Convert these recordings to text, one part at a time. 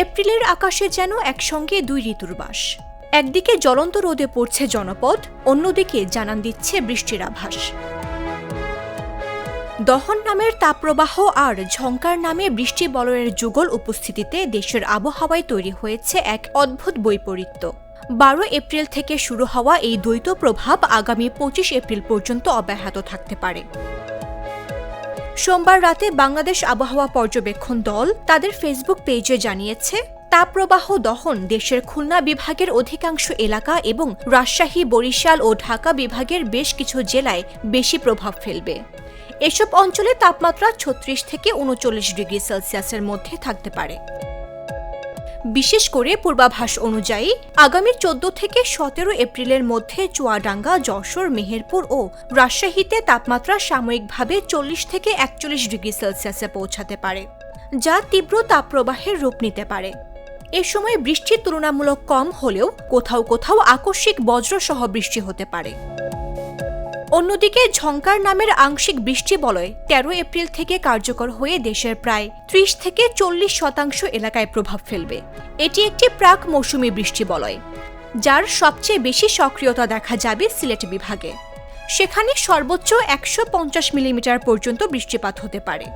এপ্রিলের আকাশে যেন একসঙ্গে দুই ঋতুর বাস। একদিকে জ্বলন্ত রোদে পড়ছে জনপদ, অন্যদিকে জানান দিচ্ছে বৃষ্টির আভাস। দহন নামের তাপপ্রবাহ আর ঝঙ্কার নামে বৃষ্টি বলয়ের যুগল উপস্থিতিতে দেশের আবহাওয়ায় তৈরি হয়েছে এক অদ্ভুত বৈপরীত্য। 12 এপ্রিল থেকে শুরু হওয়া এই দ্বৈত প্রভাব আগামী 25 এপ্রিল পর্যন্ত অব্যাহত থাকতে পারে। সোমবার রাতে বাংলাদেশ আবহাওয়া পর্যবেক্ষণ দল তাদের ফেসবুক পেজে জানিয়েছে, তাপপ্রবাহ দহন দেশের খুলনা বিভাগের অধিকাংশ এলাকা এবং রাজশাহী, বরিশাল ও ঢাকা বিভাগের বেশ কিছু জেলায় বেশি প্রভাব ফেলবে। এসব অঞ্চলে তাপমাত্রা 36 থেকে 39 ডিগ্রি সেলসিয়াসের মধ্যে থাকতে পারে। বিশেষ করে পূর্বাভাস অনুযায়ী আগামী 14 থেকে 17 এপ্রিলের মধ্যে চুয়াডাঙ্গা, যশোর, মেহেরপুর ও রাজশাহীতে তাপমাত্রা সাময়িকভাবে 40 থেকে 41 ডিগ্রি সেলসিয়াসে পৌঁছাতে পারে, যা তীব্র তাপপ্রবাহের রূপ নিতে পারে। এ সময় বৃষ্টি তুলনামূলক কম হলেও কোথাও কোথাও আকস্মিক বজ্রসহ বৃষ্টি হতে পারে। অন্যদিকে ঝঙ্কার নামের আংশিক বৃষ্টি বলয় 13 এপ্রিল থেকে কার্যকর হয়ে দেশের প্রায় 30 থেকে 40% এলাকায় প্রভাব ফেলবে। এটি একটি প্রাক মৌসুমী বৃষ্টি বলয়, যার সবচেয়ে বেশি সক্রিয়তা দেখা যাবে সিলেট বিভাগে। সেখানে সর্বোচ্চ 150 মিলিমিটার পর্যন্ত বৃষ্টিপাত হতে পারে।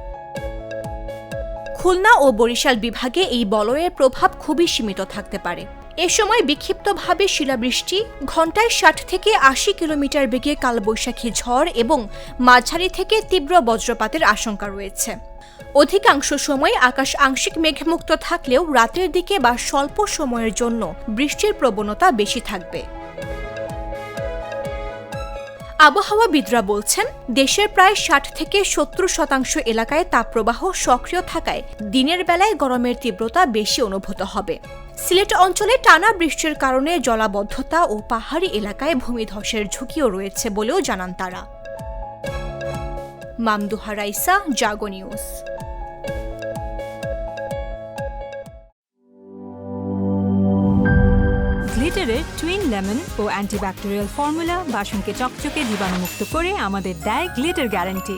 খুলনা ও বরিশাল বিভাগে এই বলয়ের প্রভাব খুবই সীমিত থাকতে পারে। এ সময় বিক্ষিপ্তভাবে শিলাবৃষ্টি, ঘণ্টায় 60 থেকে 80 কিলোমিটার বেগে কালবৈশাখী ঝড় এবং মাঝারি থেকে তীব্র বজ্রপাতের আশঙ্কা রয়েছে। অধিকাংশ সময় আকাশ আংশিক মেঘমুক্ত থাকলেও রাতের দিকে বা স্বল্প সময়ের জন্য বৃষ্টির প্রবণতা বেশি থাকবে। আবহাওয়াবিদরা বলছেন, দেশের প্রায় 60 থেকে 70% এলাকায় তাপপ্রবাহ সক্রিয় থাকায় দিনের বেলায় গরমের তীব্রতা বেশি অনুভূত হবে। সিলেট অঞ্চলে টানা বৃষ্টির কারণে জলাবদ্ধতা ও পাহাড়ি এলাকায় ভূমিধসের ঝুঁকিও রয়েছে বলেও জানান তারা। মামদুহা রাইসা, জাগো নিউজ। গ্লিটারের টুইন লেমন ও অ্যান্টিব্যাকটেরিয়াল ফর্মুলা বাসনকে চকচকে জীবাণুমুক্ত করে আমাদের দেয় গ্লিটার গ্যারান্টি।